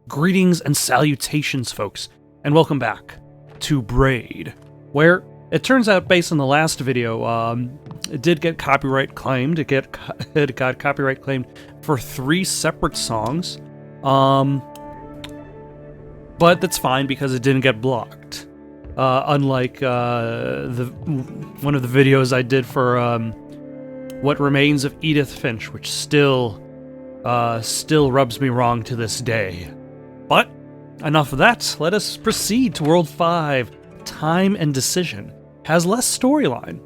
Greetings and salutations, folks, and welcome back to Braid, where it turns out, based on the last video, it did get copyright claimed. It got copyright claimed for 3 separate songs, but that's fine because it didn't get blocked. Unlike one of the videos I did for What Remains of Edith Finch, which still rubs me wrong to this day. But enough of that. Let us proceed to World 5. Time and Decision has less storyline.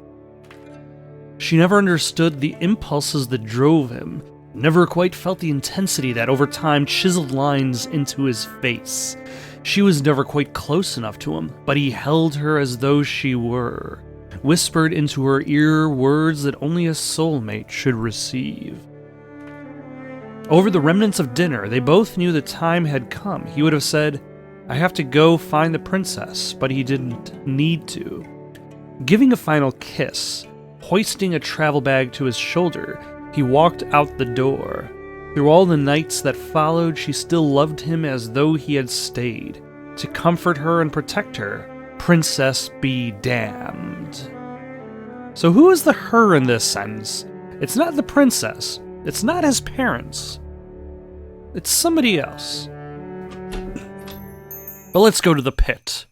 She never understood the impulses that drove him, never quite felt the intensity that over time chiseled lines into his face. She was never quite close enough to him, but he held her as though she were, whispered into her ear words that only a soulmate should receive. Over the remnants of dinner, they both knew the time had come. He would have said, "I have to go find the princess," but he didn't need to. Giving a final kiss, hoisting a travel bag to his shoulder, he walked out the door. Through all the nights that followed, she still loved him as though he had stayed, to comfort her and protect her. Princess be damned. So who is the her in this sentence? It's not the princess. It's not his parents. It's somebody else. But let's go to the pit.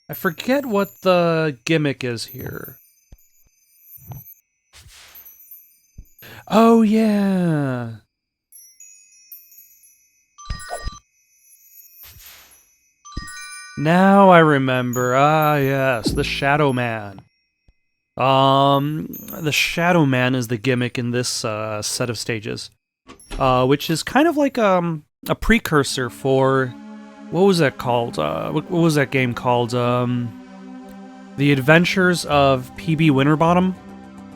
I forget what the gimmick is here. Oh, yeah. Now I remember. Ah, yes, the Shadow Man. The Shadow Man is the gimmick in this set of stages, which is kind of like a precursor for, what was that called? What was that game called? The Adventures of PB Winterbottom,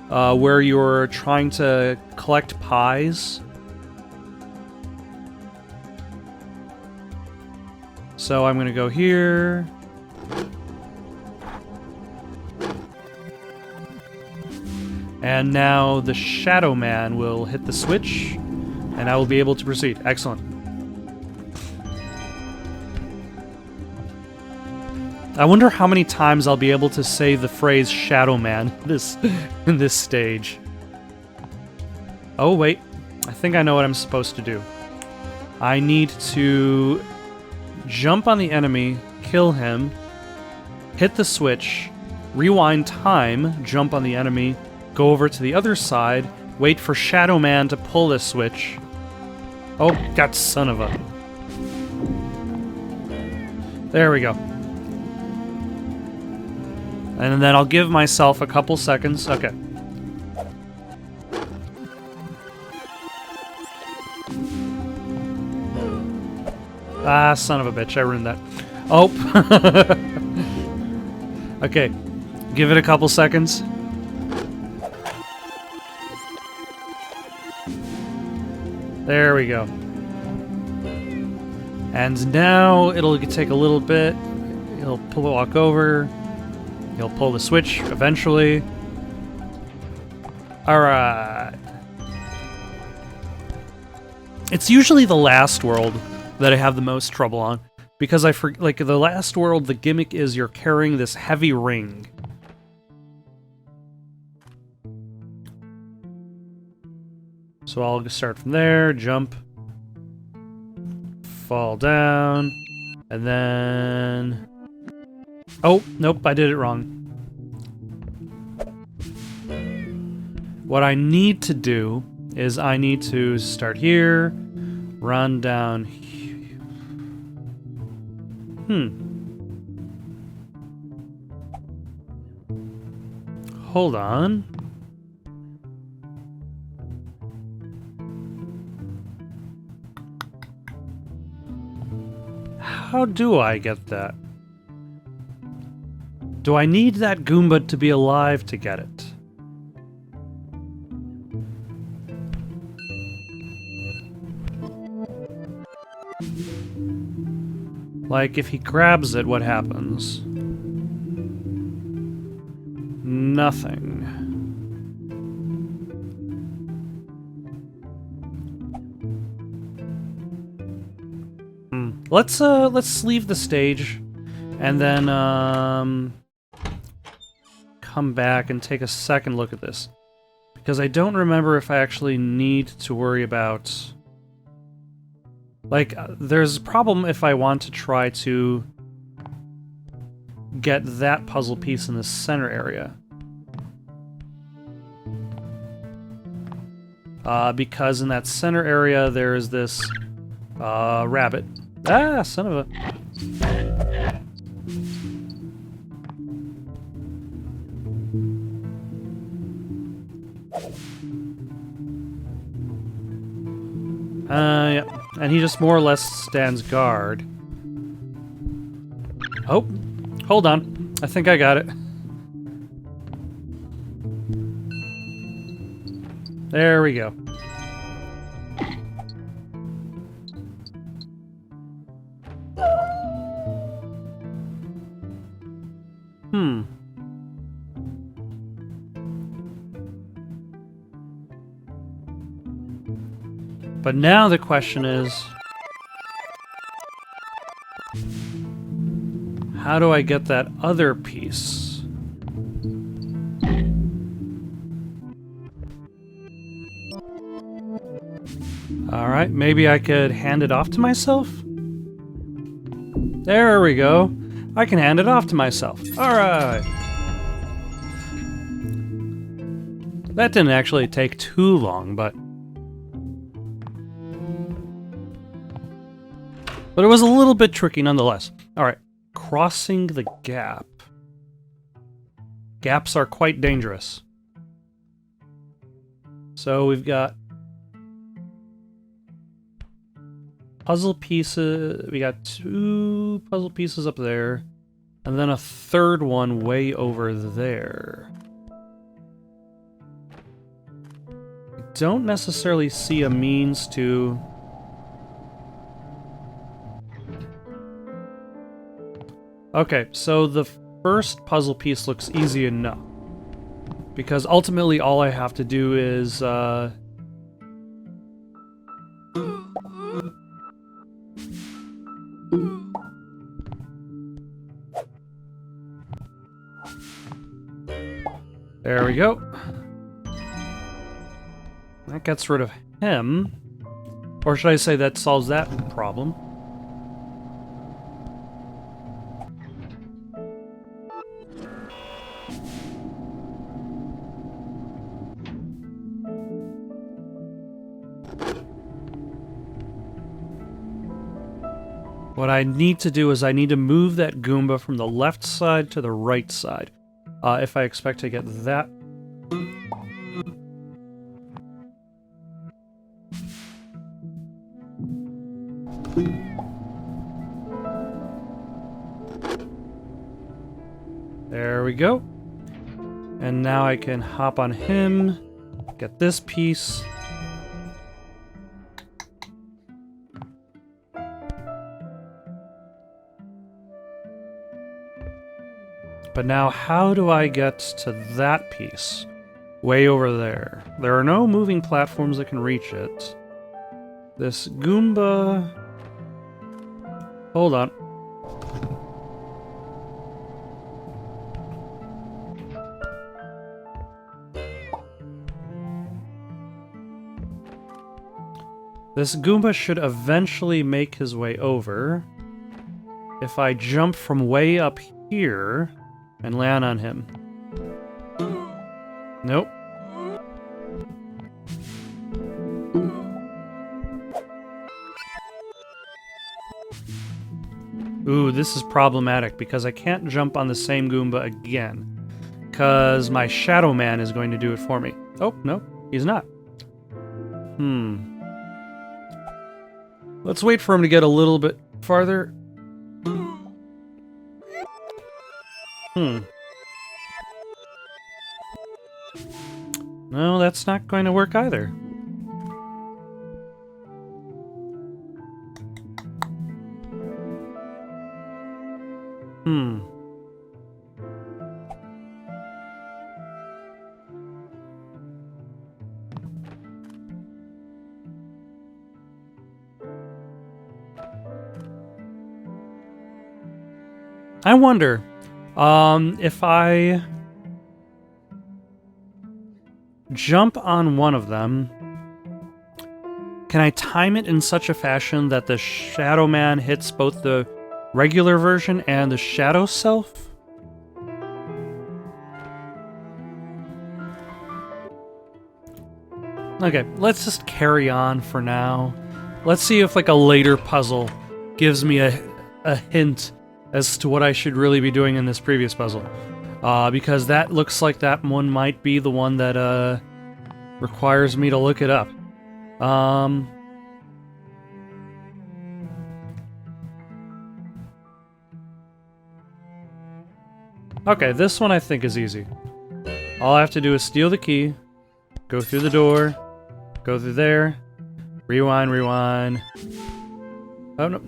where you're trying to collect pies. So I'm gonna go here. And now the Shadow Man will hit the switch, and I will be able to proceed. Excellent. I wonder how many times I'll be able to say the phrase Shadow Man in this stage. Oh, wait. I think I know what I'm supposed to do. I need to jump on the enemy, kill him, hit the switch, rewind time, jump on the enemy, go over to the other side, wait for Shadow Man to pull this switch. Oh, that son of a... There we go. And then I'll give myself a couple seconds. Okay. Ah, son of a bitch, I ruined that. Oh! Okay, give it a couple seconds. There we go. And now it'll take a little bit. He'll walk over. He'll pull the switch eventually. Alright. It's usually the last world that I have the most trouble on, because like the last world, the gimmick is you're carrying this heavy ring. So I'll just start from there, jump, fall down, and then... Oh, nope, I did it wrong. What I need to do is I need to start here, run down here. Hold on. How do I get that? Do I need that Goomba to be alive to get it? Like, if he grabs it, what happens? Nothing. Let's leave the stage, and then come back and take a second look at this, because I don't remember if I actually need to worry about. Like, there's a problem if I want to try to get that puzzle piece in the center area. Because in that center area there is this rabbit. Ah, son of a... yeah. And he just more or less stands guard. Oh, hold on. I think I got it. There we go. But now the question is, how do I get that other piece? Alright, maybe I could hand it off to myself? There we go. I can hand it off to myself. Alright. That didn't actually take too long, but it was a little bit tricky nonetheless. Alright, crossing the gap. Gaps are quite dangerous. So we've got puzzle pieces. We got 2 puzzle pieces up there, and then a third one way over there. I don't necessarily see a means to... Okay, so the first puzzle piece looks easy enough, because ultimately all I have to do is there we go. That gets rid of him. Or should I say that solves that problem? What I need to do is I need to move that Goomba from the left side to the right side. If I expect to get that. There we go. And now I can hop on him, get this piece. But now, how do I get to that piece? Way over there. There are no moving platforms that can reach it. This Goomba... Hold on. This Goomba should eventually make his way over. If I jump from way up here... and land on him. Nope. Ooh, this is problematic because I can't jump on the same Goomba again. Because my Shadow Man is going to do it for me. Oh, no, he's not. Let's wait for him to get a little bit farther. No, that's not going to work either. I wonder if I jump on one of them, can I time it in such a fashion that the Shadow Man hits both the regular version and the Shadow Self? Okay, let's just carry on for now. Let's see if like a later puzzle gives me a hint as to what I should really be doing in this previous puzzle. Because that looks like that one might be the one that requires me to look it up. Okay, this one I think is easy. All I have to do is steal the key, go through the door, go through there, rewind. Oh, no.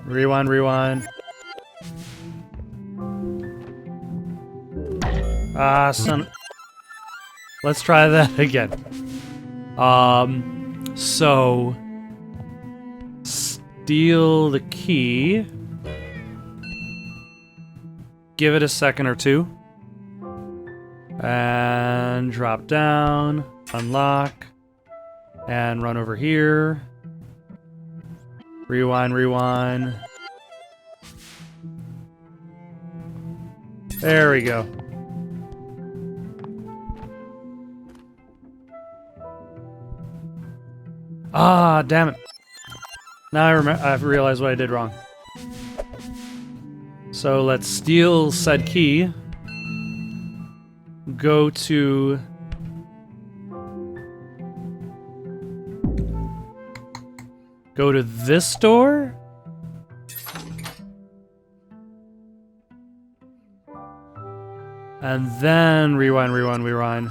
Rewind. Ah, son. Let's try that again. So steal the key. Give it a second or two. And drop down, unlock, and run over here. Rewind. There we go. Ah, damn it. Now I've realized what I did wrong. So let's steal said key. Go to... Go to this door? And then rewind.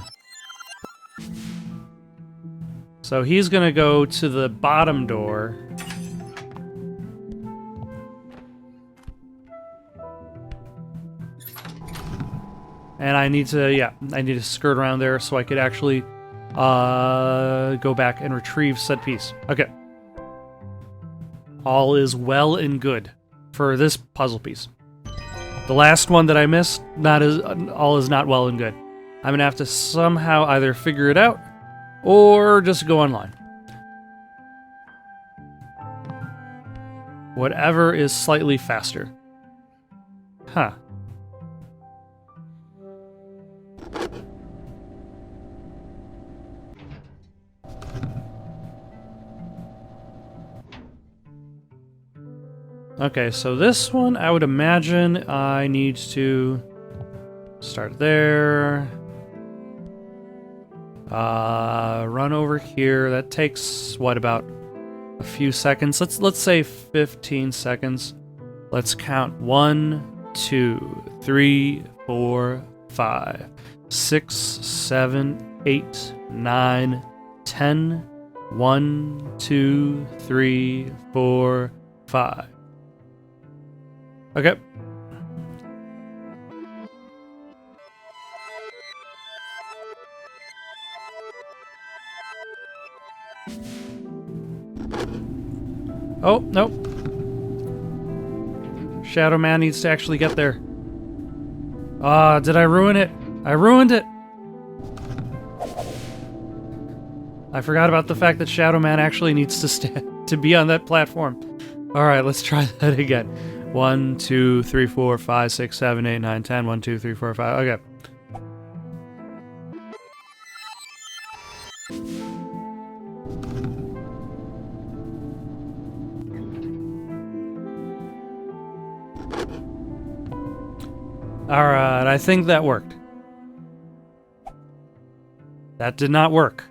So he's gonna go to the bottom door. And I need to skirt around there so I could actually go back and retrieve said piece. Okay. All is well and good for this puzzle piece. The last one that I missed, all is not well and good. I'm gonna have to somehow either figure it out or just go online. Whatever is slightly faster. Huh. Okay, so this one, I would imagine I need to start there. Run over here. That takes, what, about a few seconds? Let's say 15 seconds. Let's count 1, 2, 3, 4, 5, 6, 7, 8, 9, 10. 1, 2, 3, 4, 5. Okay. Oh, nope. Shadow Man needs to actually get there. Ah, did I ruin it? I ruined it! I forgot about the fact that Shadow Man actually needs to be on that platform. Alright, let's try that again. 1, 2, 3, 4, 5, 6, 7, 8, 9, 10. 1, 2, 3, 4, 5. Okay. Alright, I think that worked. That did not work.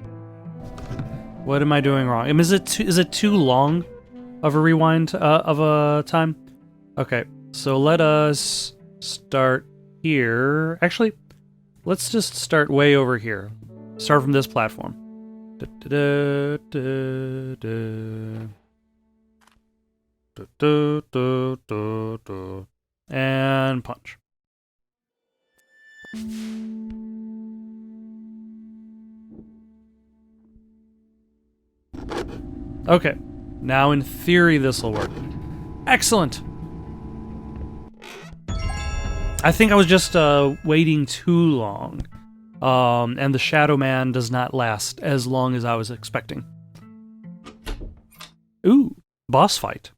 What am I doing wrong? Is it too long of a rewind of a time? Okay, so let us start here. Actually, let's just start way over here. Start from this platform. And punch. Okay, now in theory this will work. Excellent! I think I was just waiting too long. And the Shadow Man does not last as long as I was expecting. Ooh, boss fight.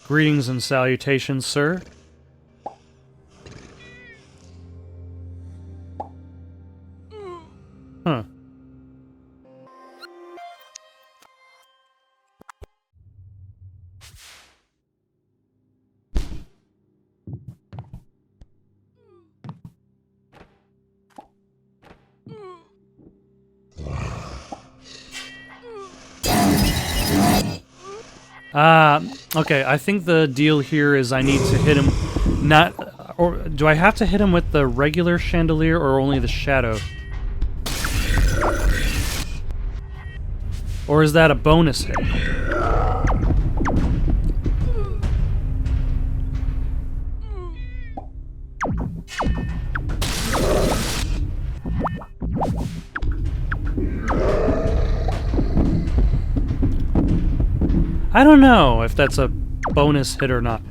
Greetings and salutations, sir. Huh. Okay, I think the deal here is I need to hit him not... Or do I have to hit him with the regular chandelier or only the shadow? Or is that a bonus hit? I don't know if that's a bonus hit or not.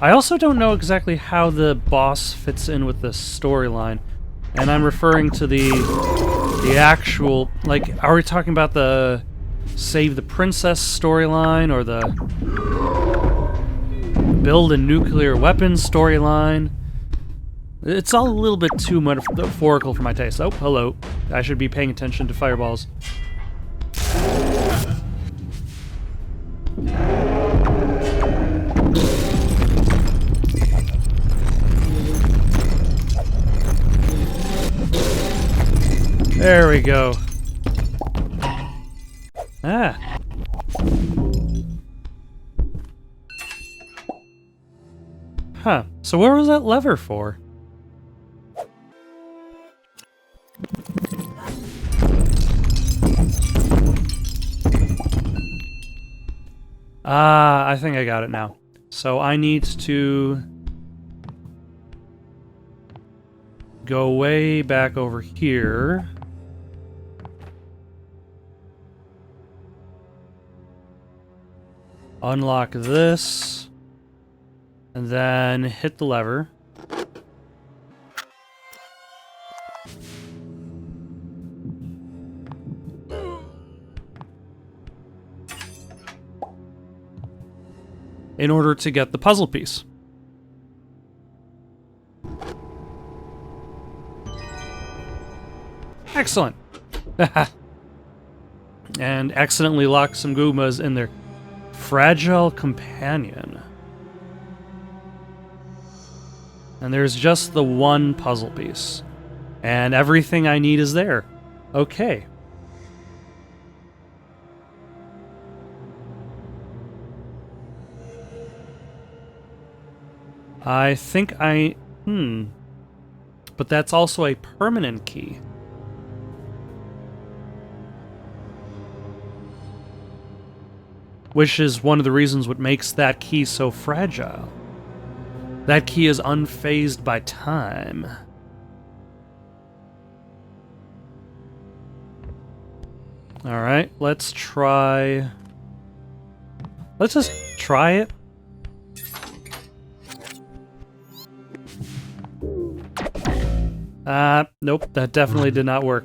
I also don't know exactly how the boss fits in with the storyline. And I'm referring to the actual... Like, are we talking about the Save the Princess storyline or the Build a Nuclear Weapons storyline? It's all a little bit too metaphorical for my taste. Oh, hello. I should be paying attention to fireballs. There we go. Ah. Huh. So where was that lever for? Ah, I think I got it now. So I need to go way back over here. Unlock this. And then hit the lever. In order to get the puzzle piece. Excellent. And accidentally locked some Goombas in their fragile companion. And there's just the one puzzle piece. And everything I need is there. Okay. I think but that's also a permanent key. Which is one of the reasons what makes that key so fragile. That key is unfazed by time. Alright, let's try... Let's just try it. Nope, that definitely did not work.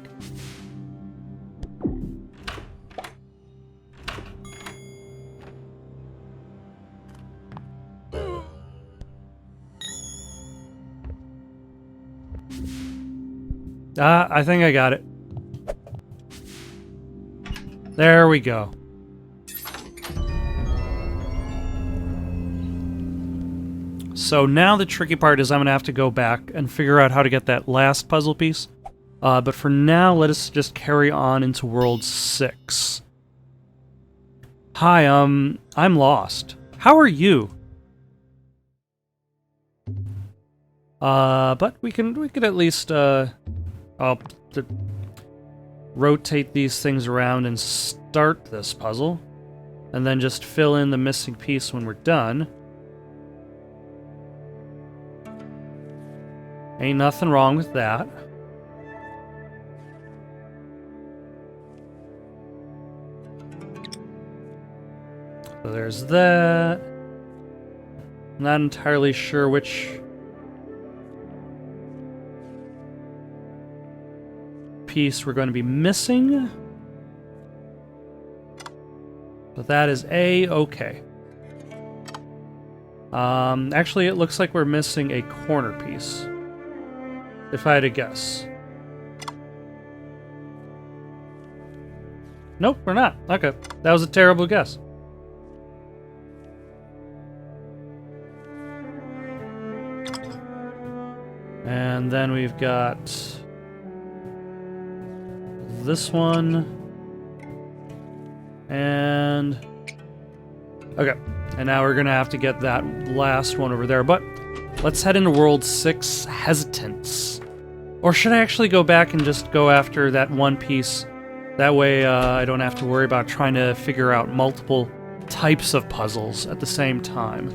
I think I got it. There we go. So now the tricky part is I'm going to have to go back and figure out how to get that last puzzle piece. But for now, let us just carry on into World 6. Hi, I'm lost. How are you? But we could at least, rotate these things around and start this puzzle. And then just fill in the missing piece when we're done. Ain't nothing wrong with that. So there's that. Not entirely sure which piece we're going to be missing. But that is A-okay. Actually, it looks like we're missing a corner piece. If I had to guess. Nope, we're not. Okay. That was a terrible guess. And then we've got this one. And okay. And now we're gonna have to get that last one over there. But let's head into World 6, Hesitance. Or should I actually go back and just go after that one piece? That way I don't have to worry about trying to figure out multiple types of puzzles at the same time.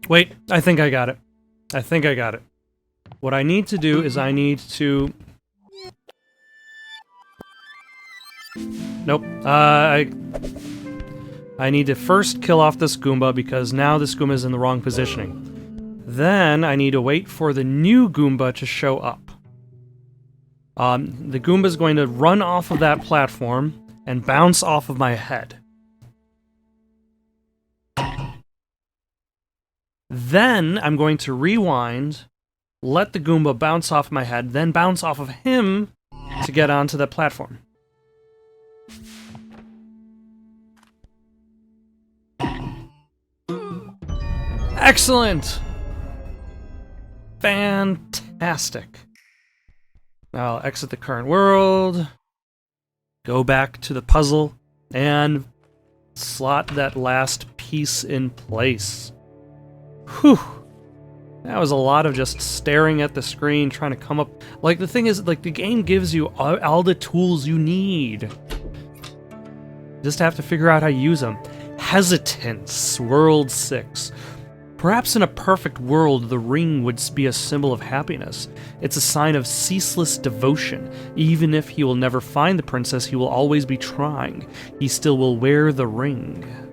Wait, I think I got it. I think I got it. What I need to do is I need to... Nope. I need to first kill off this Goomba because now this Goomba is in the wrong positioning. Then I need to wait for the new Goomba to show up. The Goomba is going to run off of that platform and bounce off of my head. Then I'm going to rewind, let the Goomba bounce off my head, then bounce off of him to get onto the platform. Excellent! Fantastic. Now I'll exit the current world, go back to the puzzle, and slot that last piece in place. Whew. That was a lot of just staring at the screen, trying to come up... Like, the thing is, like, the game gives you all the tools you need. You just have to figure out how to use them. Hesitance, World 6. Perhaps in a perfect world, the ring would be a symbol of happiness. It's a sign of ceaseless devotion. Even if he will never find the princess, he will always be trying. He still will wear the ring.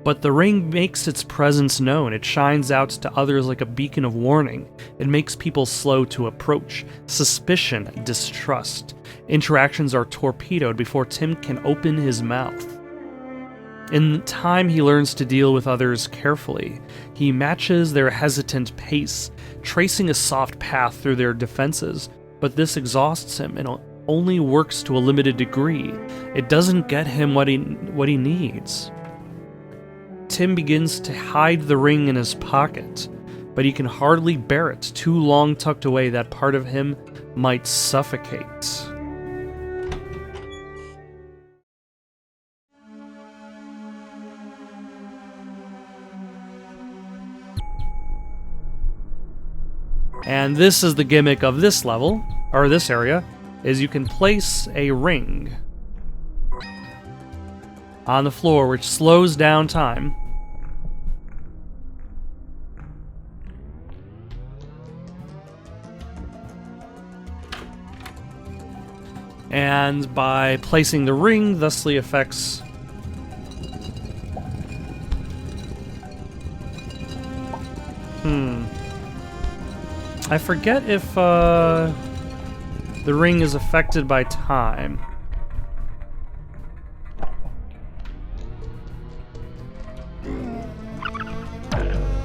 But the ring makes its presence known. It shines out to others like a beacon of warning. It makes people slow to approach. Suspicion, distrust. Interactions are torpedoed before Tim can open his mouth. In time, he learns to deal with others carefully. He matches their hesitant pace, tracing a soft path through their defenses. But this exhausts him and only works to a limited degree. It doesn't get him what he needs. Tim begins to hide the ring in his pocket, but he can hardly bear it. Too long tucked away, that part of him might suffocate. And this is the gimmick of this level, or this area, is you can place a ring on the floor, which slows down time. And by placing the ring, thusly affects I forget if the ring is affected by time.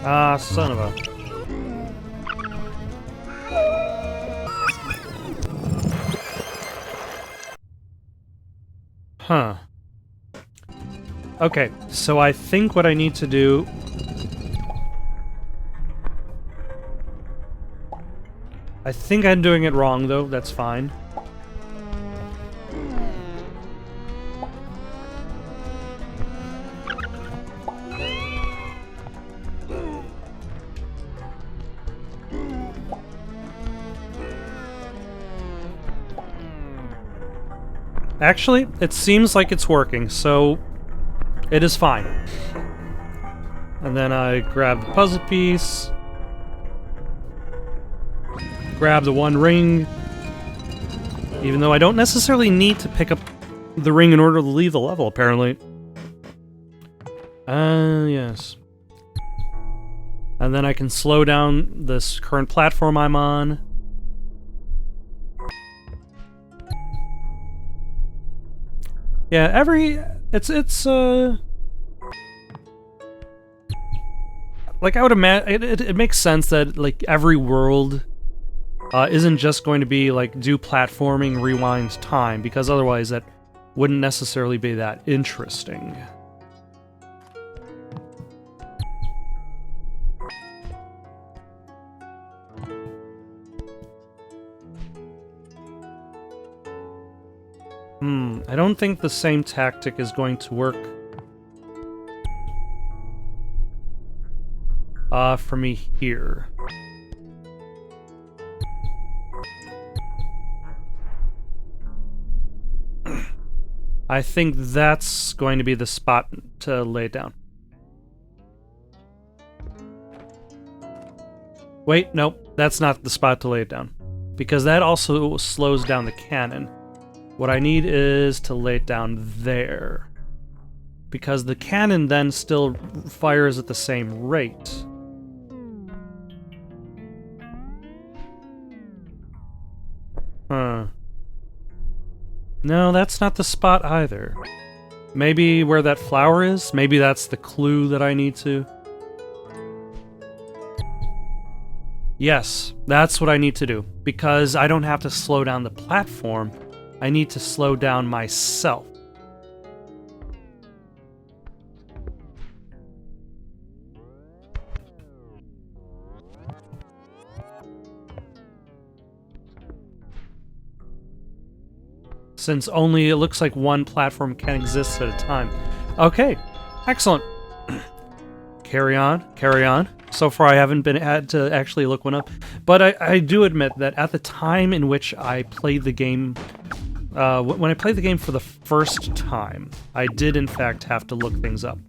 Ah, son of a... Huh. Okay, so I think what I need to do... I think I'm doing it wrong, though. That's fine. Actually, it seems like it's working, so it is fine. And then I grab the puzzle piece, grab the one ring, even though I don't necessarily need to pick up the ring in order to leave the level, apparently. Yes. And then I can slow down this current platform I'm on. Yeah, it's like I would imagine, it makes sense that like every world isn't just going to be like do platforming, rewind time, because otherwise that wouldn't necessarily be that interesting. I don't think the same tactic is going to work for me here. I think that's going to be the spot to lay it down. Wait, nope, that's not the spot to lay it down, because that also slows down the cannon. What I need is to lay it down there, because the cannon then still fires at the same rate. Huh. No, that's not the spot either. Maybe where that flower is? Maybe that's the clue that I need to... Yes, that's what I need to do, because I don't have to slow down the platform. I need to slow down myself. Since only it looks like one platform can exist at a time. Okay, excellent. Carry on, carry on. So far I haven't had to actually look one up, but I do admit that at the time in which I played the game, when I played the game for the first time, I did in fact have to look things up.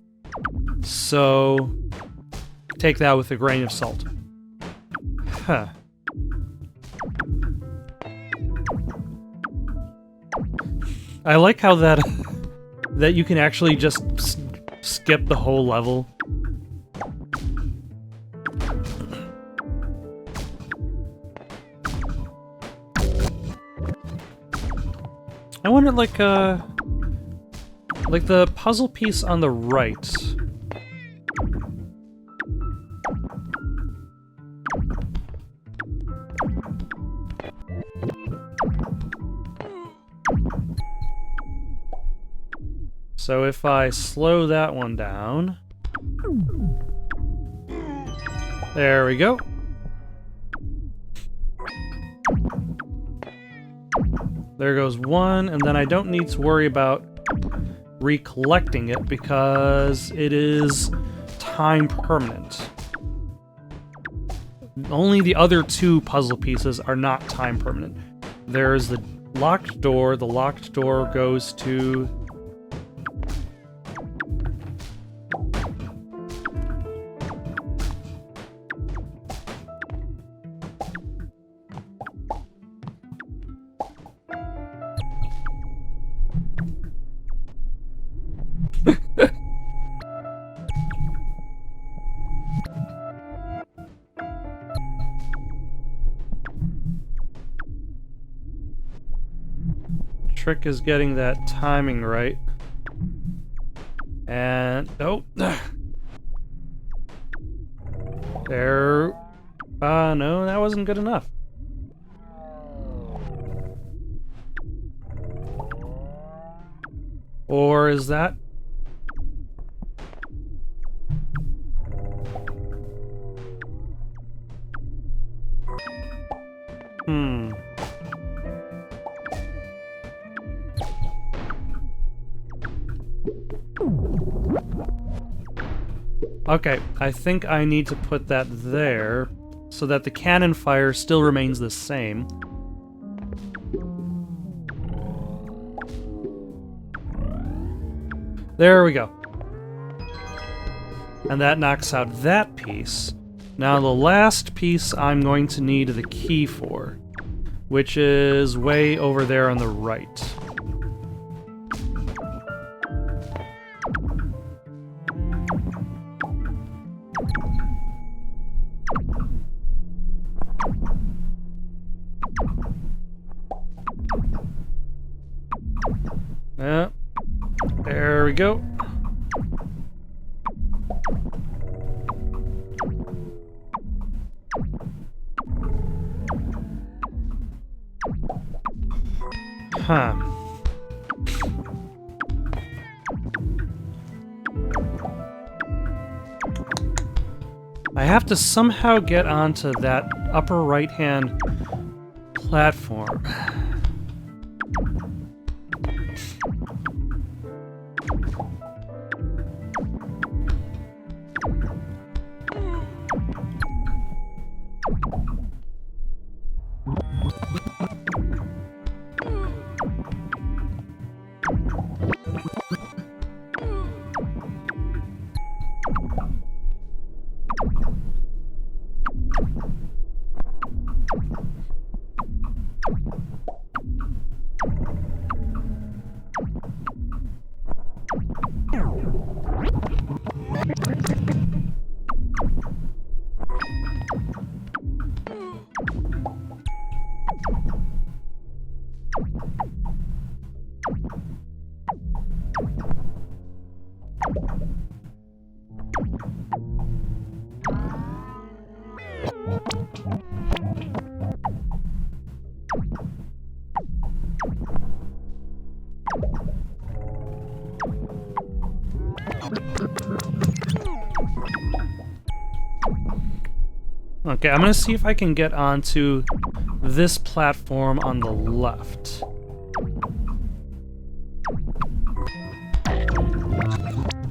So, take that with a grain of salt. Huh. I like how that that you can actually just skip the whole level. I wonder, like the puzzle piece on the right. So if I slow that one down... There we go. There goes one, and then I don't need to worry about recollecting it because it is time permanent. Only the other two puzzle pieces are not time permanent. There's the locked door. The locked door goes to... Trick is getting that timing right. And... oh! There... no, that wasn't good enough. Or is that... Okay, I think I need to put that there so that the cannon fire still remains the same. There we go. And that knocks out that piece. Now the last piece I'm going to need the key for, which is way over there on the right. Yeah, there we go. Huh. I have to somehow get onto that upper right-hand platform. Okay, I'm gonna see if I can get onto this platform on the left.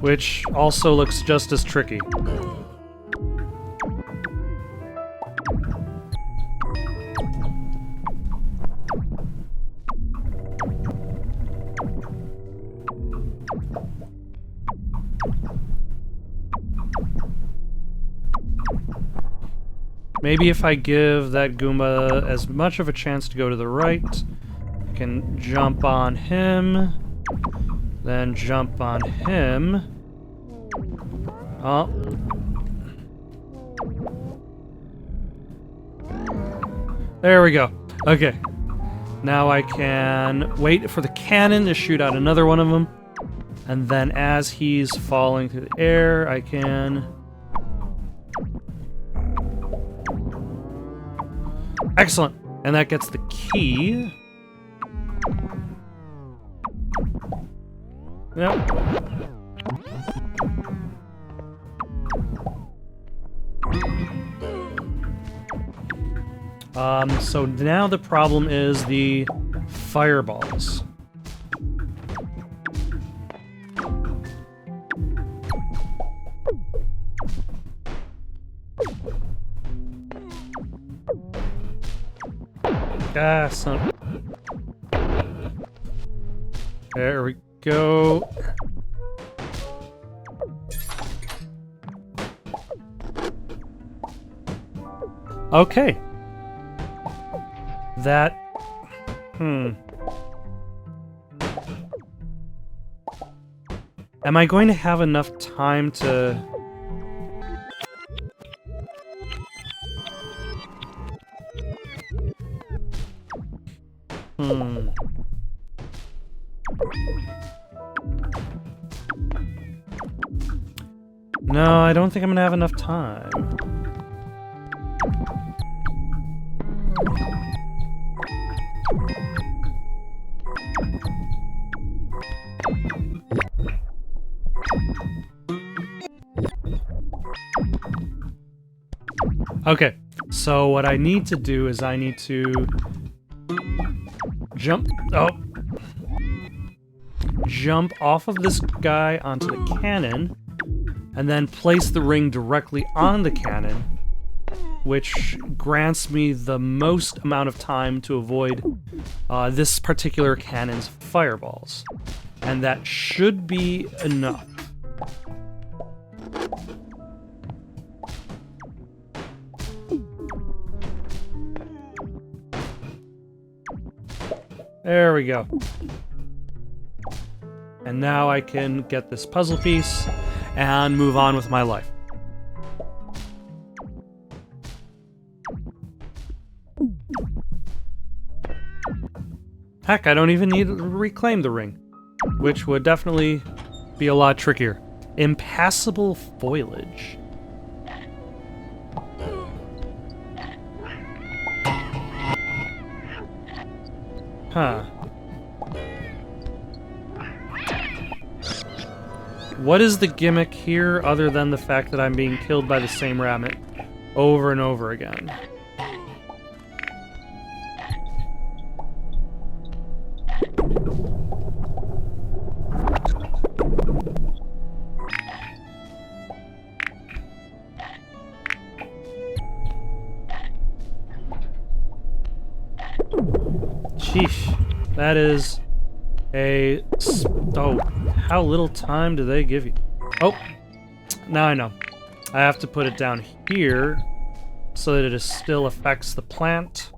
Which also looks just as tricky. Maybe if I give that Goomba as much of a chance to go to the right, I can jump on him, then jump on him. Oh. There we go. Okay. Now I can wait for the cannon to shoot out another one of them, and then as he's falling through the air, I can... Excellent! And that gets the key. Yep. So now the problem is the fireballs. Ah, son. There we go. Okay. That... Am I going to have enough time to... No, I don't think I'm gonna have enough time. Okay, so what I need to do is I need to jump off of this guy onto the cannon, and then place the ring directly on the cannon, which grants me the most amount of time to avoid this particular cannon's fireballs. And that should be enough. There we go. And now I can get this puzzle piece and move on with my life. Heck, I don't even need to reclaim the ring, which would definitely be a lot trickier. Impassable foliage. Huh. What is the gimmick here other than the fact that I'm being killed by the same rabbit over and over again? Sheesh. That is a... Oh, how little time do they give you? Oh, now I know. I have to put it down here so that it still affects the plant,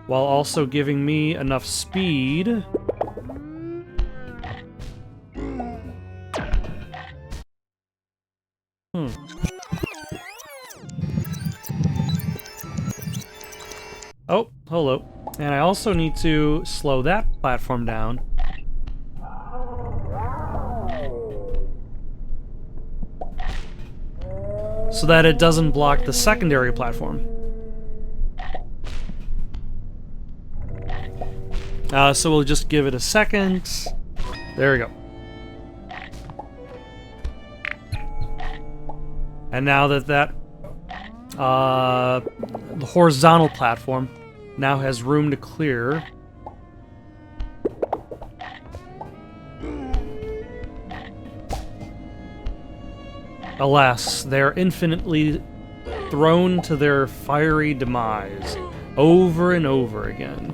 while also giving me enough speed. Oh, hello. And I also need to slow that platform down. So that it doesn't block the secondary platform. So we'll just give it a second. There we go. And now that the horizontal platform now has room to clear. Alas, they're infinitely thrown to their fiery demise over and over again.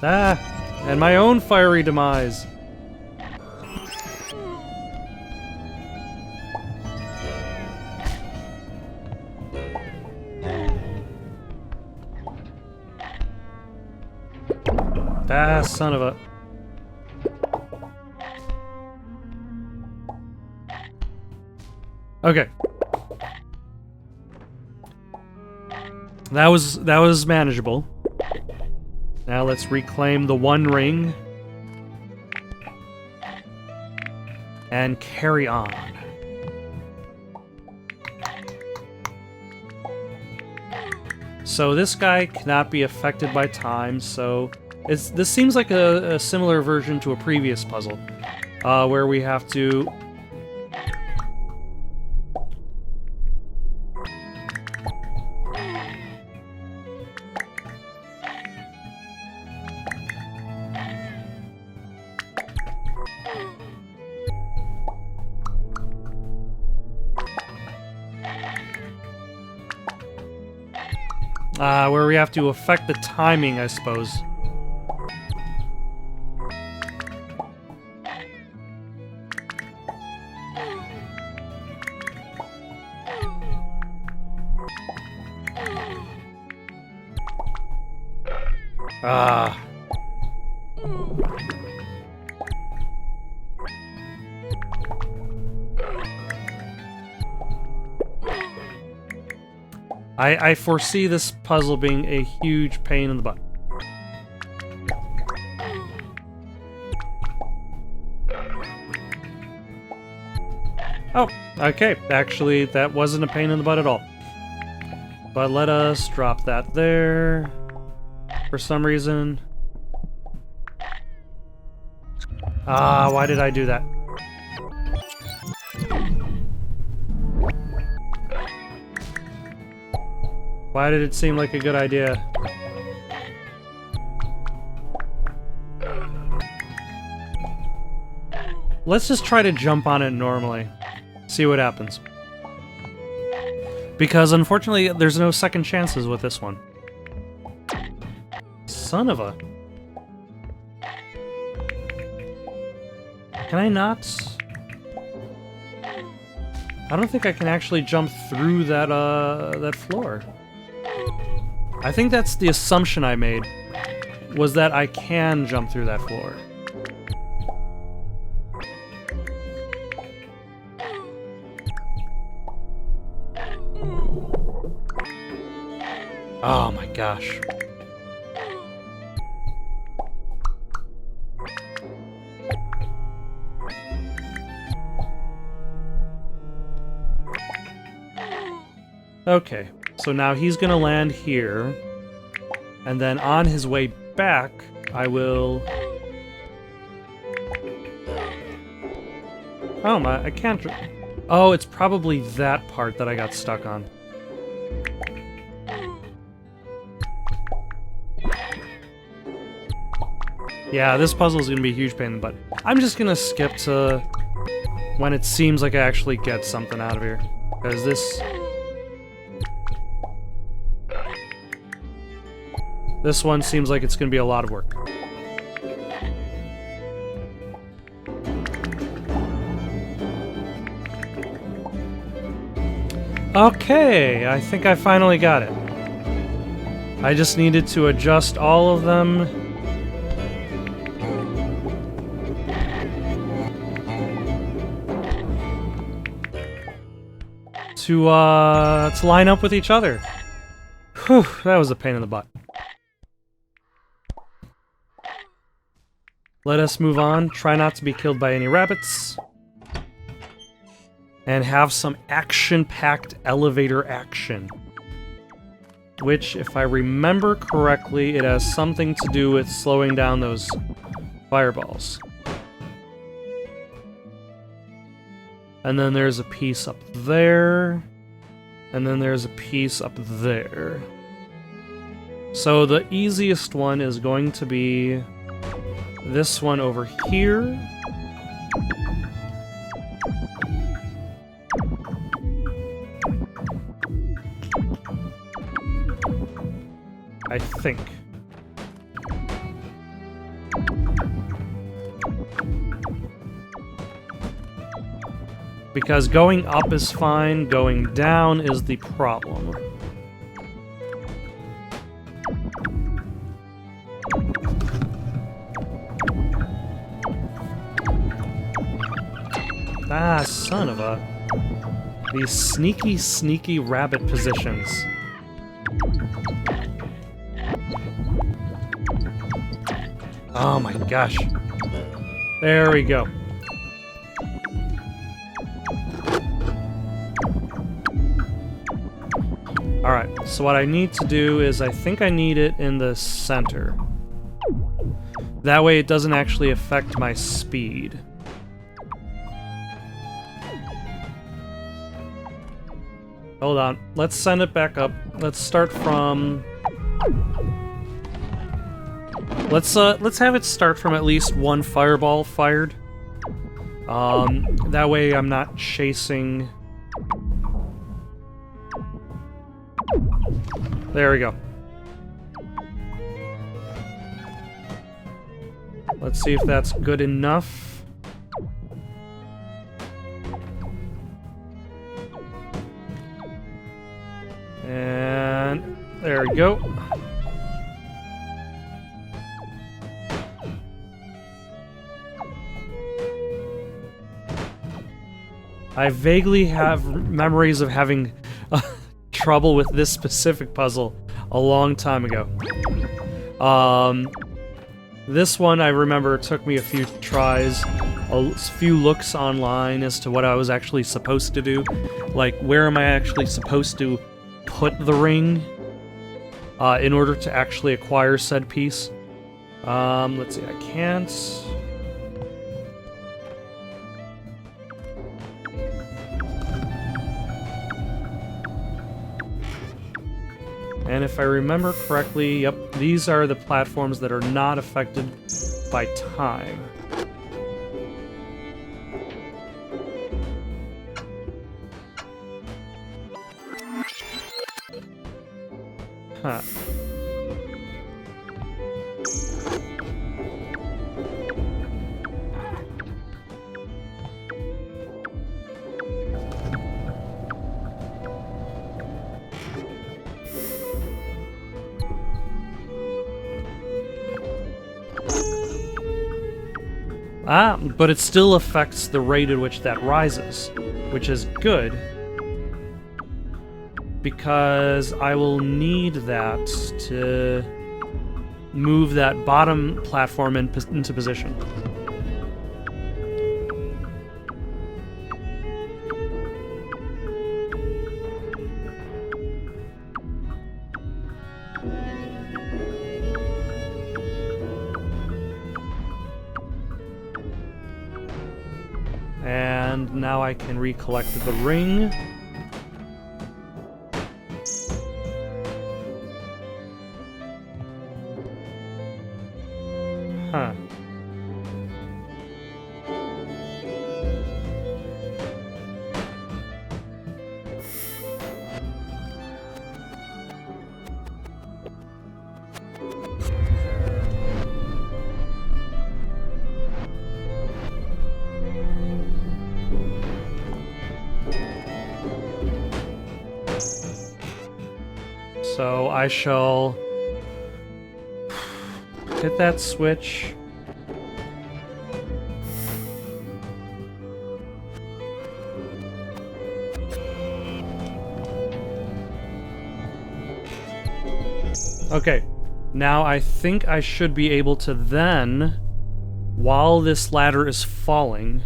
Ah, and my own fiery demise. Ah, son of a... Okay. That was manageable. Now let's reclaim the one ring and carry on. So this guy cannot be affected by time, so this seems like a similar version to a previous puzzle, where we have to... where we have to affect the timing, I suppose. Ah. I foresee this puzzle being a huge pain in the butt. Oh, okay. Actually, that wasn't a pain in the butt at all. But let us drop that there. For some reason. Ah, why did I do that? Why did it seem like a good idea? Let's just try to jump on it normally. See what happens. Because unfortunately, there's no second chances with this one. Son of a... Can I not? I don't think I can actually jump through that, that floor. I think that's the assumption I made, was that I can jump through that floor. Oh my gosh. Okay, so now he's gonna land here, and then on his way back, I will... Oh my, I can't... Oh, it's probably that part that I got stuck on. Yeah, this puzzle is gonna be a huge pain in the butt. I'm just gonna skip to when it seems like I actually get something out of here, because this one seems like it's gonna be a lot of work. Okay, I think I finally got it. I just needed to adjust all of them. To line up with each other. Whew, that was a pain in the butt. Let us move on. Try not to be killed by any rabbits. And have some action-packed elevator action. Which, if I remember correctly, it has something to do with slowing down those fireballs. And then there's a piece up there. And then there's a piece up there. So the easiest one is going to be this one over here. I think. Because going up is fine, going down is the problem. Ah, son of a... These sneaky, sneaky rabbit positions. Oh my gosh. There we go. Alright, so what I need to do is I think I need it in the center. That way it doesn't actually affect my speed. Hold on, let's send it back up. Let's start from... Let's have it start from at least one fireball fired. That way I'm not chasing... There we go. Let's see if that's good enough. And there we go. I vaguely have memories of having trouble with this specific puzzle a long time ago. This one I remember took me a few tries, a few looks online as to what I was actually supposed to do. Like, where am I actually supposed to put the ring in order to actually acquire said piece? Let's see, I can't... And if I remember correctly, yep, these are the platforms that are not affected by time. Huh. Ah, but it still affects the rate at which that rises, which is good, because I will need that to move that bottom platform into position. And now I can recollect the ring. Huh. So I shall hit that switch. Okay, now I think I should be able to then, while this ladder is falling...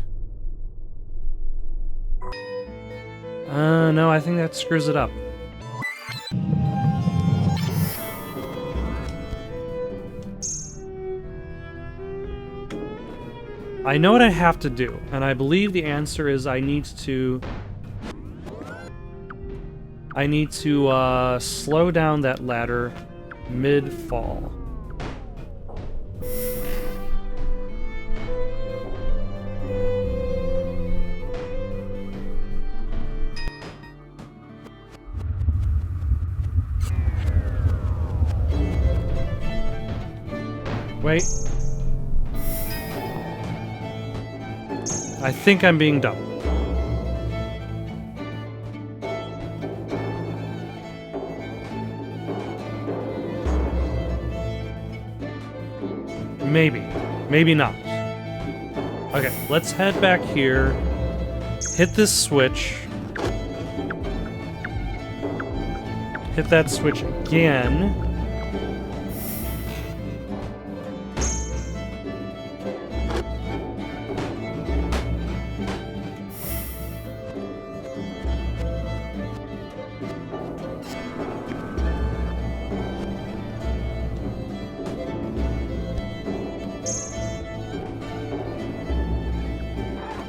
no, I think that screws it up. I know what I have to do, and I believe the answer is I need to slow down that ladder mid-fall. Wait. I think I'm being dumb. Maybe. Maybe not. Okay, let's head back here. Hit this switch. Hit that switch again.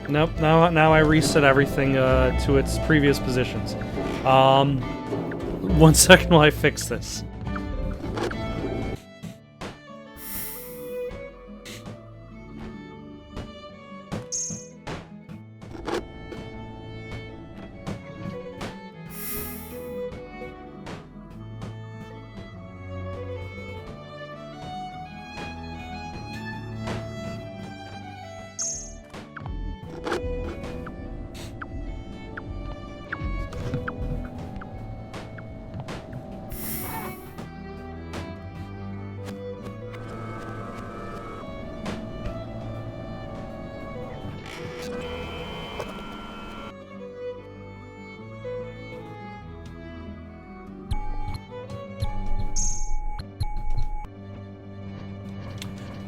Nope, now I reset everything to its previous positions. 1 second while I fix this.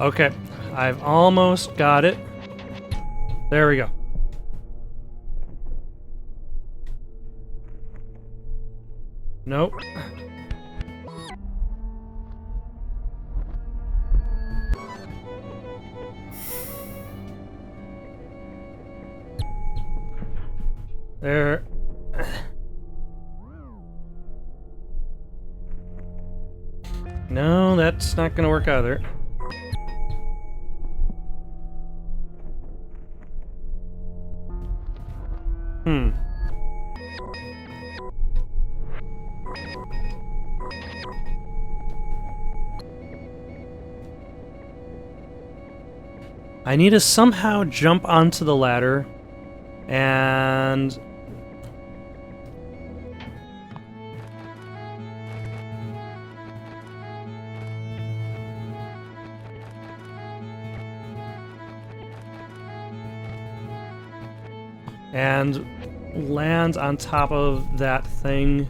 Okay, I've almost got it. There we go. Nope. There. No, that's not gonna work either. I need to somehow jump onto the ladder and... land on top of that thing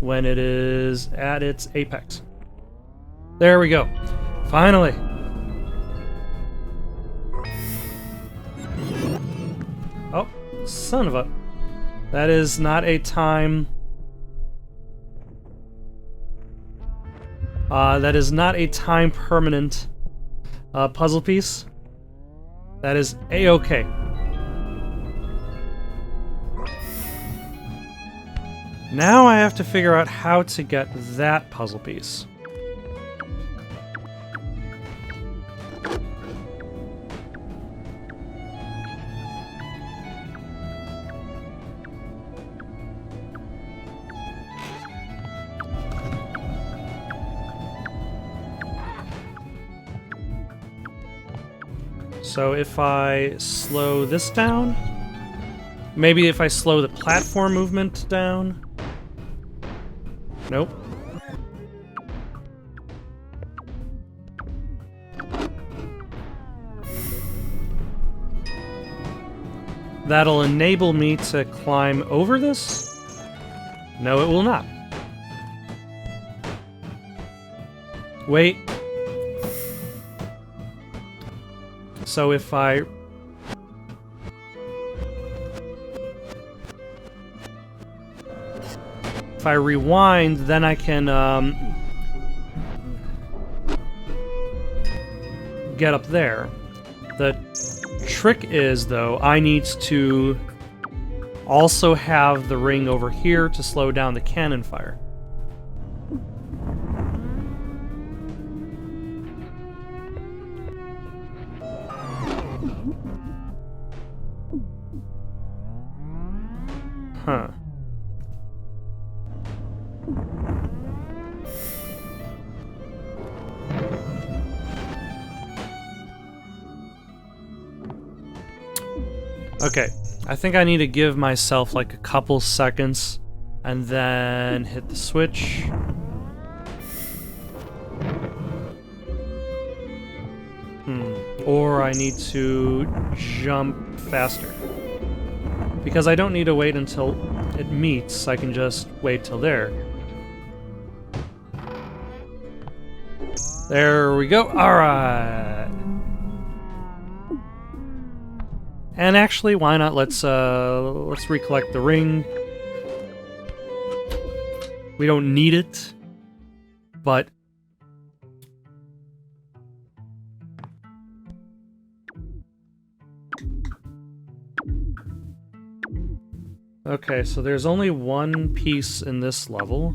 when it is at its apex. There we go. Finally. Oh, son of a... That is not a time... that is not a time permanent puzzle piece. That is a-okay. Now I have to figure out how to get that puzzle piece. So if I slow this down, maybe if I slow the platform movement down. Nope. That'll enable me to climb over this? No, it will not. Wait. So if I... If I rewind, then I can get up there. The trick is, though, I need to also have the ring over here to slow down the cannon fire. Huh. Okay, I think I need to give myself like a couple seconds and then hit the switch. Or I need to jump faster. Because I don't need to wait until it meets, I can just wait till there. There we go, alright! And actually, why not? Let's recollect the ring. We don't need it, but okay, so there's only one piece in this level.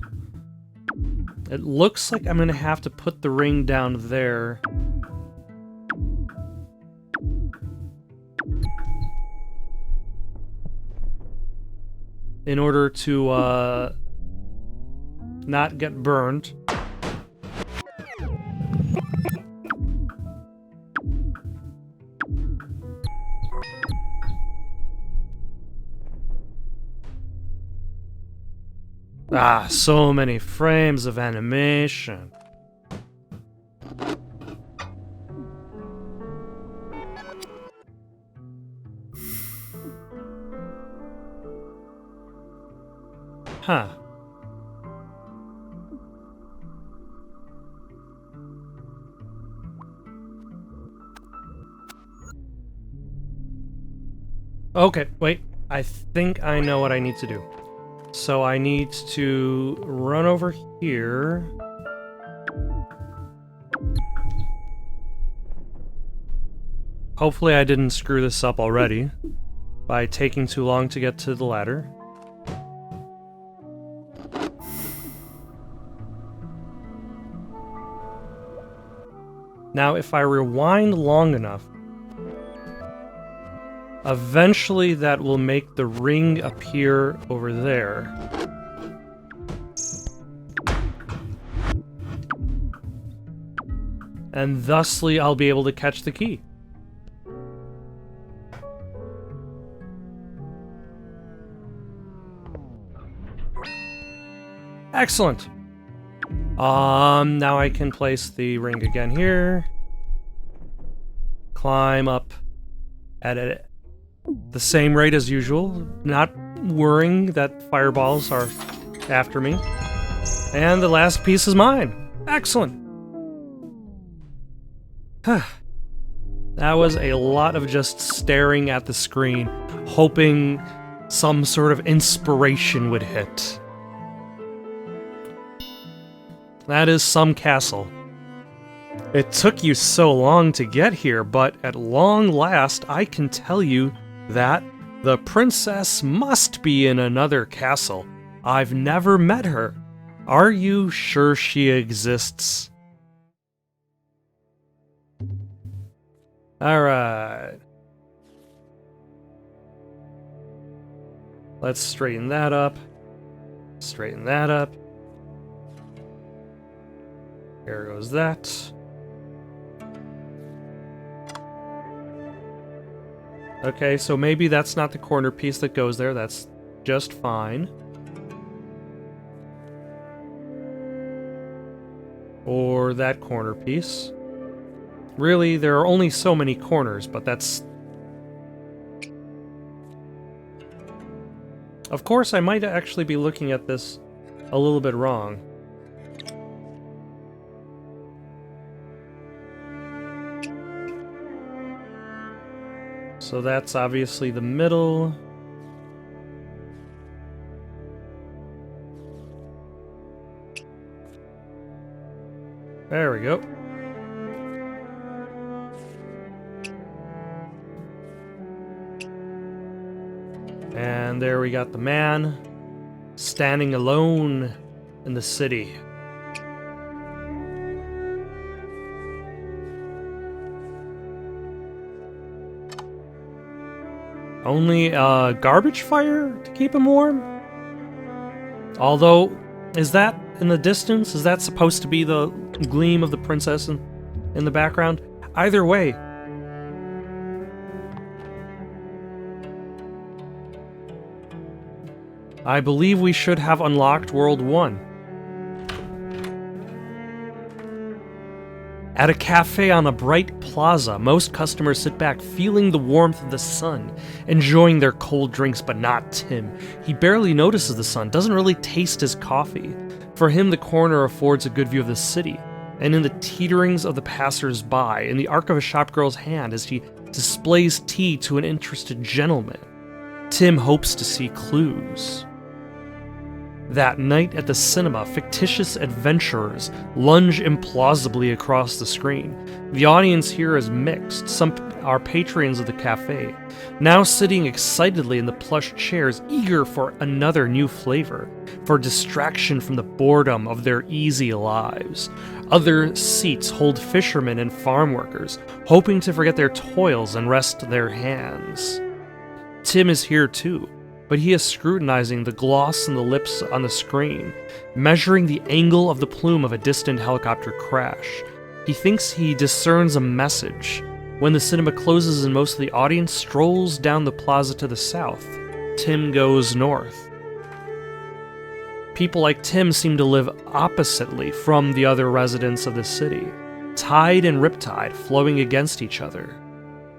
It looks like I'm gonna have to put the ring down there. In order to, not get burned. Ah, so many frames of animation. Huh. Okay, wait. I think I know what I need to do. So I need to run over here. Hopefully I didn't screw this up already by taking too long to get to the ladder. Now, if I rewind long enough, eventually that will make the ring appear over there. And thusly, I'll be able to catch the key. Excellent. Now I can place the ring again here. Climb up at the same rate as usual, not worrying that fireballs are after me. And the last piece is mine. Excellent. That was a lot of just staring at the screen, hoping some sort of inspiration would hit. That is some castle. It took you so long to get here, but at long last I can tell you that the princess must be in another castle. I've never met her. Are you sure she exists? Alright. Let's straighten that up. Straighten that up. There goes that. Okay, so maybe that's not the corner piece that goes there. That's just fine. Or that corner piece. Really, there are only so many corners, but that's... Of course, I might actually be looking at this a little bit wrong. So that's obviously the middle. There we go. And there we got the man standing alone in the city. Only a garbage fire to keep him warm? Although, is that in the distance? Is that supposed to be the gleam of the princess in the background? Either way. I believe we should have unlocked World 1. At a cafe on a bright plaza, most customers sit back feeling the warmth of the sun, enjoying their cold drinks, but not Tim. He barely notices the sun, doesn't really taste his coffee. For him, the corner affords a good view of the city, and in the teeterings of the passers-by, in the arc of a shopgirl's hand as she displays tea to an interested gentleman, Tim hopes to see clues. That night at the cinema, fictitious adventurers lunge implausibly across the screen. The audience here is mixed. Some are patrons of the cafe, now sitting excitedly in the plush chairs, eager for another new flavor, for distraction from the boredom of their easy lives. Other seats hold fishermen and farm workers, hoping to forget their toils and rest their hands. Tim is here too, but he is scrutinizing the gloss on the lips on the screen, measuring the angle of the plume of a distant helicopter crash. He thinks he discerns a message. When the cinema closes and most of the audience strolls down the plaza to the south, Tim goes north. People like Tim seem to live oppositely from the other residents of the city, tide and riptide flowing against each other.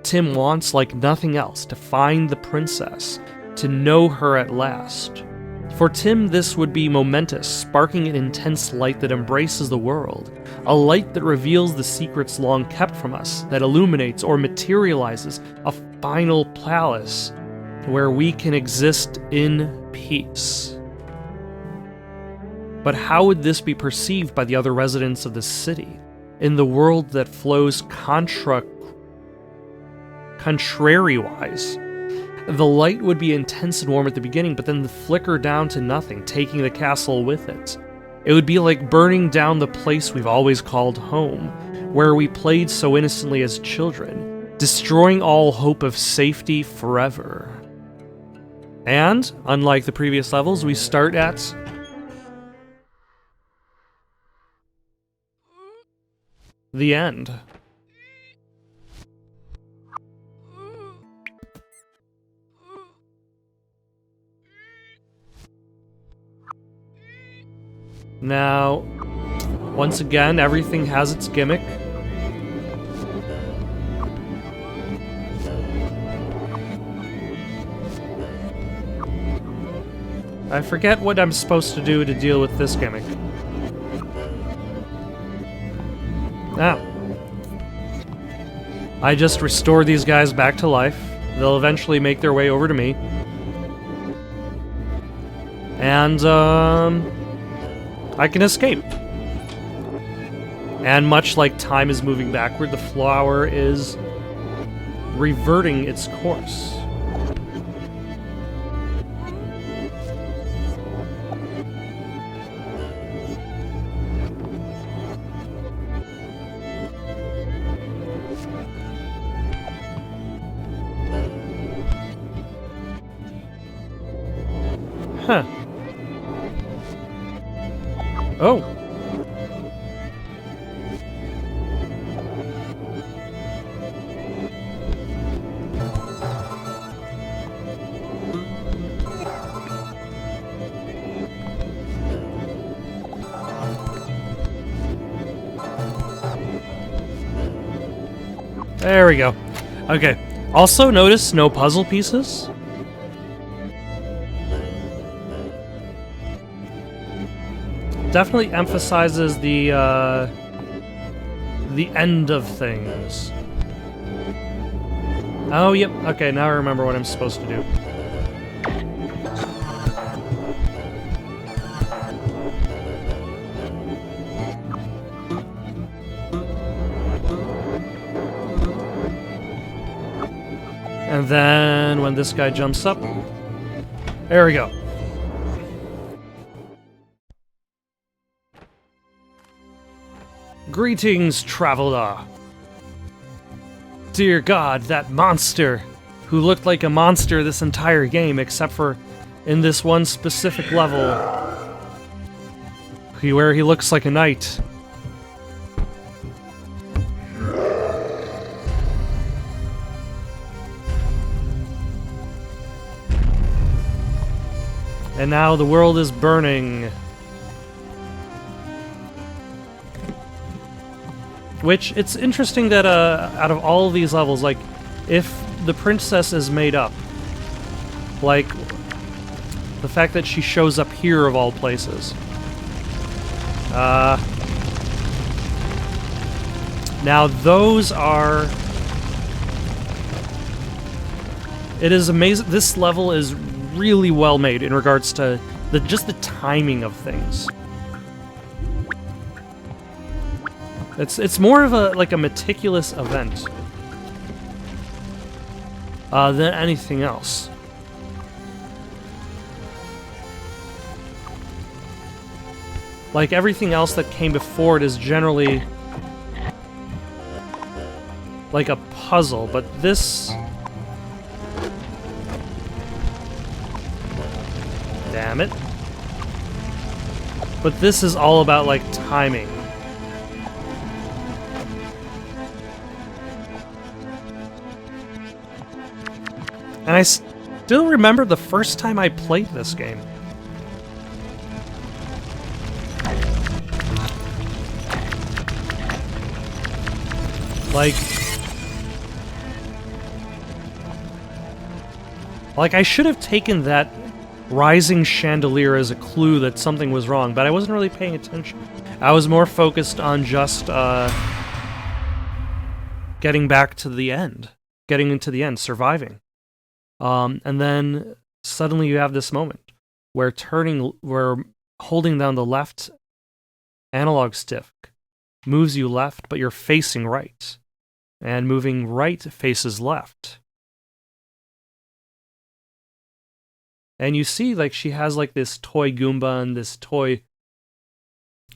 Tim wants, like nothing else, to find the princess, to know her at last. For Tim, this would be momentous, sparking an intense light that embraces the world, a light that reveals the secrets long kept from us, that illuminates or materializes a final palace where we can exist in peace. But how would this be perceived by the other residents of the city, in the world that flows contrary-wise? The light would be intense and warm at the beginning, but then flicker down to nothing, taking the castle with it. It would be like burning down the place we've always called home, where we played so innocently as children, destroying all hope of safety forever. And, unlike the previous levels, we start at the end. Now, once again, everything has its gimmick. I forget what I'm supposed to do to deal with this gimmick. Ah. I just restore these guys back to life. They'll eventually make their way over to me. And, I can escape. And much like time is moving backward, the flower is reverting its course. Huh. Oh. There we go. Okay. Also notice no puzzle pieces. Definitely emphasizes the end of things. Oh, yep. Okay, now I remember what I'm supposed to do. And then when this guy jumps up, there we go. Greetings, traveler. Dear God, that monster, who looked like a monster this entire game, except for in this one specific level, where he looks like a knight. And now the world is burning. Which, it's interesting that, out of all of these levels, like, if the princess is made up, like, the fact that she shows up here of all places. Now those are... It is amazing. This level is really well made in regards to just the timing of things. It's more of a meticulous event than anything else. Like everything else that came before it is generally like a puzzle, but this... Damn it. But this is all about like timing. And I still remember the first time I played this game. Like I should have taken that rising chandelier as a clue that something was wrong, but I wasn't really paying attention. I was more focused on just getting back to the end, getting into the end, surviving. And then suddenly you have this moment where holding down the left analog stick moves you left, but you're facing right. And moving right faces left. And you see, like, she has, like, this toy Goomba and this toy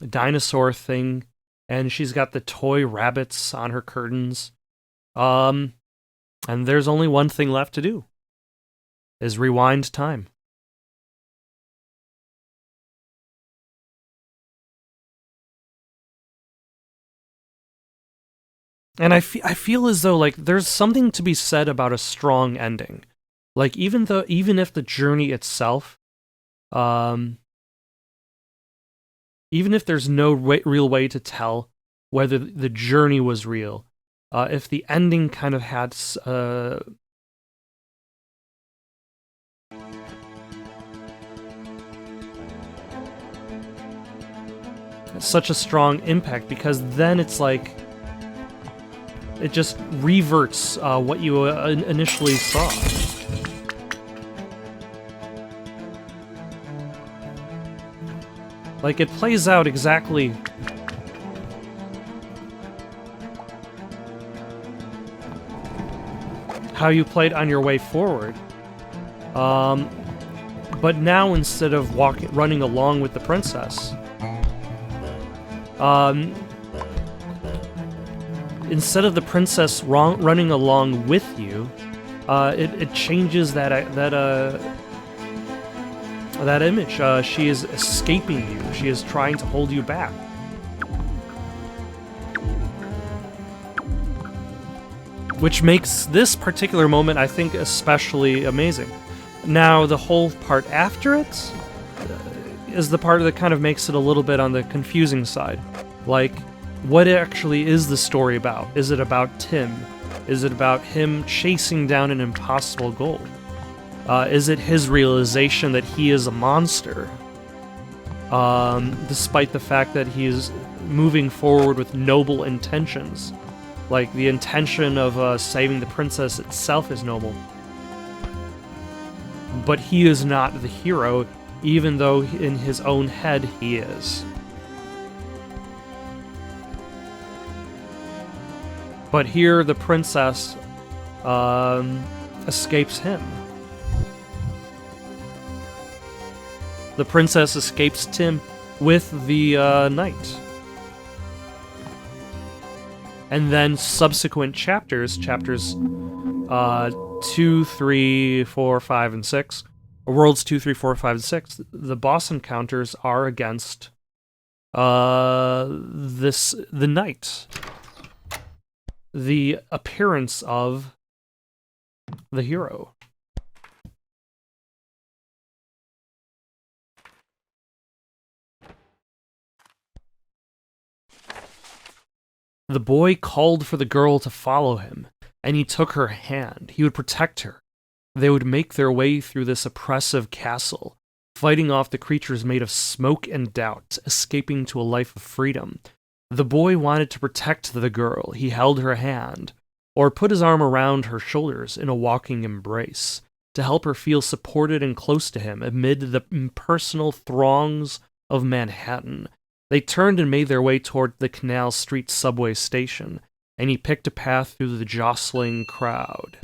dinosaur thing and she's got the toy rabbits on her curtains. And there's only one thing left to do, is rewind time. And I feel as though, like, there's something to be said about a strong ending. Like, even if the journey itself, even if there's no real way to tell whether the journey was real, if the ending kind of had such a strong impact, because then it's like it just reverts what you initially saw. Like, it plays out exactly how you played on your way forward. But now, instead of running along with the princess, instead of the princess running along with you, it changes that image. She is escaping you. She is trying to hold you back. Which makes this particular moment, I think, especially amazing. Now, the whole part after it is the part that kind of makes it a little bit on the confusing side. Like, what actually is the story about? Is it about Tim? Is it about him chasing down an impossible goal? Is it his realization that he is a monster? Despite the fact that he is moving forward with noble intentions. Like, the intention of saving the princess itself is noble. But he is not the hero, even though in his own head he is. But here the princess escapes him. The princess escapes Tim with the knight. And then subsequent chapters 2, 3, 4, 5, and 6, worlds 2, 3, 4, 5, and 6, the boss encounters are against the knight. The appearance of the hero. The boy called for the girl to follow him, and he took her hand. He would protect her. They would make their way through this oppressive castle, fighting off the creatures made of smoke and doubt, escaping to a life of freedom. The boy wanted to protect the girl. He held her hand, or put his arm around her shoulders in a walking embrace, to help her feel supported and close to him amid the impersonal throngs of Manhattan. They turned and made their way toward the Canal Street subway station, and he picked a path through the jostling crowd.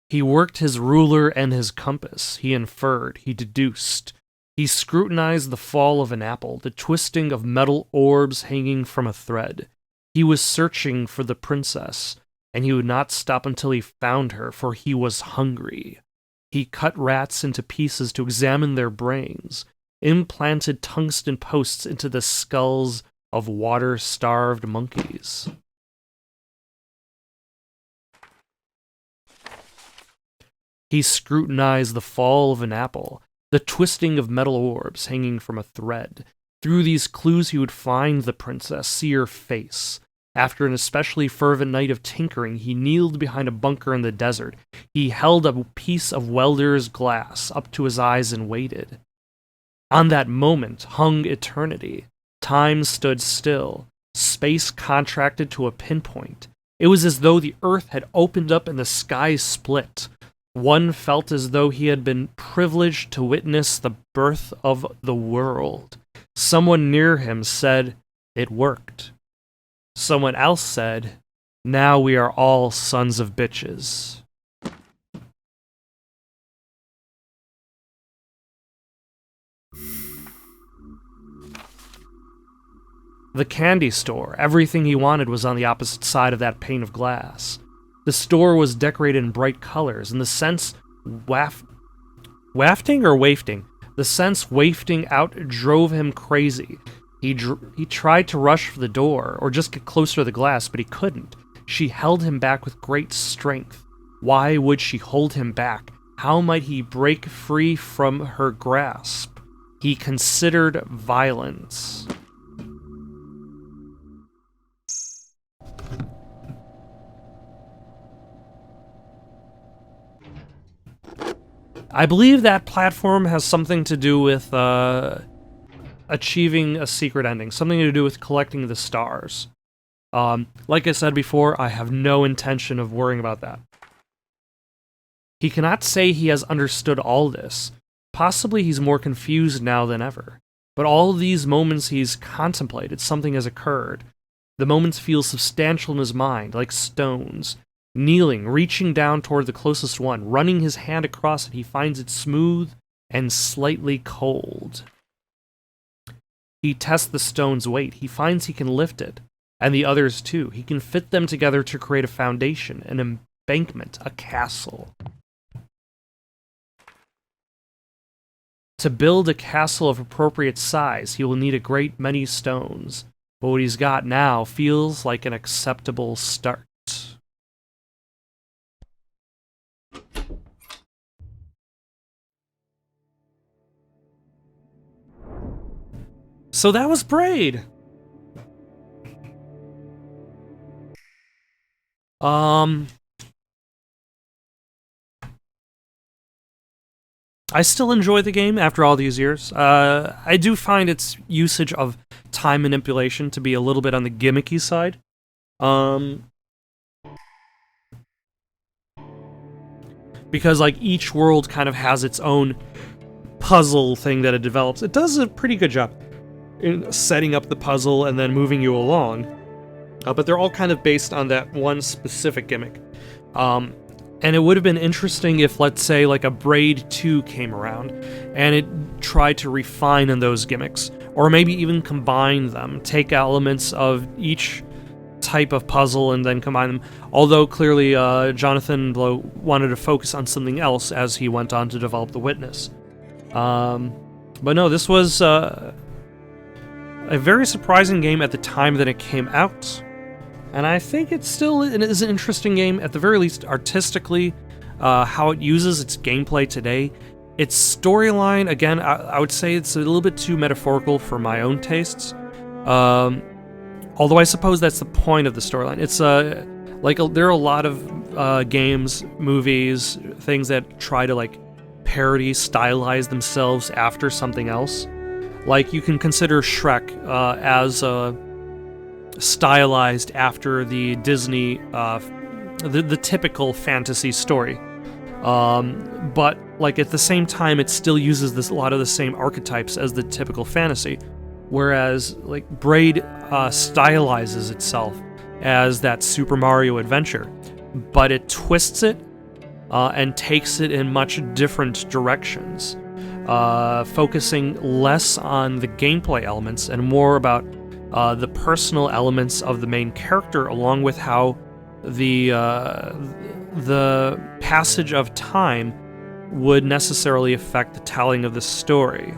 He worked his ruler and his compass. He inferred, he deduced. He scrutinized the fall of an apple, the twisting of metal orbs hanging from a thread. He was searching for the princess, and he would not stop until he found her, for he was hungry. He cut rats into pieces to examine their brains, implanted tungsten posts into the skulls of water-starved monkeys. He scrutinized the fall of an apple, the twisting of metal orbs hanging from a thread. Through these clues he would find the princess, see her face. After an especially fervent night of tinkering, he kneeled behind a bunker in the desert. He held a piece of welder's glass up to his eyes and waited. On that moment hung eternity. Time stood still. Space contracted to a pinpoint. It was as though the earth had opened up and the sky split. One felt as though he had been privileged to witness the birth of the world. Someone near him said, "It worked." Someone else said, Now we are all sons of bitches. The candy store. Everything he wanted was on the opposite side of that pane of glass. The store was decorated in bright colors, and the scents wafting or wafting? The scents wafting out drove him crazy. He tried to rush for the door, or just get closer to the glass, but he couldn't. She held him back with great strength. Why would she hold him back? How might he break free from her grasp? He considered violence. I believe that platform has something to do with achieving a secret ending, something to do with collecting the stars. Like I said before, I have no intention of worrying about that. He cannot say he has understood all this. Possibly he's more confused now than ever. But all these moments he's contemplated, something has occurred. The moments feel substantial in his mind, like stones. Kneeling, reaching down toward the closest one, running his hand across it, he finds it smooth and slightly cold. He tests the stone's weight. He finds he can lift it, and the others too. He can fit them together to create a foundation, an embankment, a castle. To build a castle of appropriate size, he will need a great many stones, but what he's got now feels like an acceptable start. So that was Braid. I still enjoy the game after all these years. I do find its usage of time manipulation to be a little bit on the gimmicky side. Because like each world kind of has its own puzzle thing that it develops. It does a pretty good job in setting up the puzzle and then moving you along. But they're all kind of based on that one specific gimmick. And it would have been interesting if, let's say, like a Braid 2 came around and it tried to refine on those gimmicks, or maybe even combine them, take elements of each type of puzzle and then combine them. Although clearly Jonathan Blow wanted to focus on something else as he went on to develop The Witness. But no, this was a very surprising game at the time that it came out. And I think it still is an interesting game, at the very least artistically, how it uses its gameplay today. Its storyline, again, I would say it's a little bit too metaphorical for my own tastes. Although I suppose that's the point of the storyline. It's there are a lot of games, movies, things that try to like parody, stylize themselves after something else. Like you can consider Shrek as stylized after the Disney, the typical fantasy story. But like at the same time, it still uses a lot of the same archetypes as the typical fantasy. Whereas like Braid stylizes itself as that Super Mario adventure, but it twists it and takes it in much different directions, focusing less on the gameplay elements and more about the personal elements of the main character, along with how the passage of time would necessarily affect the telling of the story.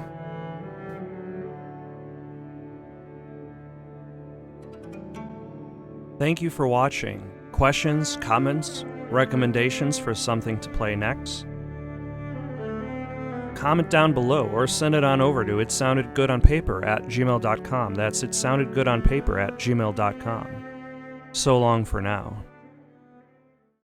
Thank you for watching. Questions, comments, recommendations for something to play next? Comment down below or send it on over to itsoundedgoodonpaper@gmail.com. That's itsoundedgoodonpaper@gmail.com. So long for now.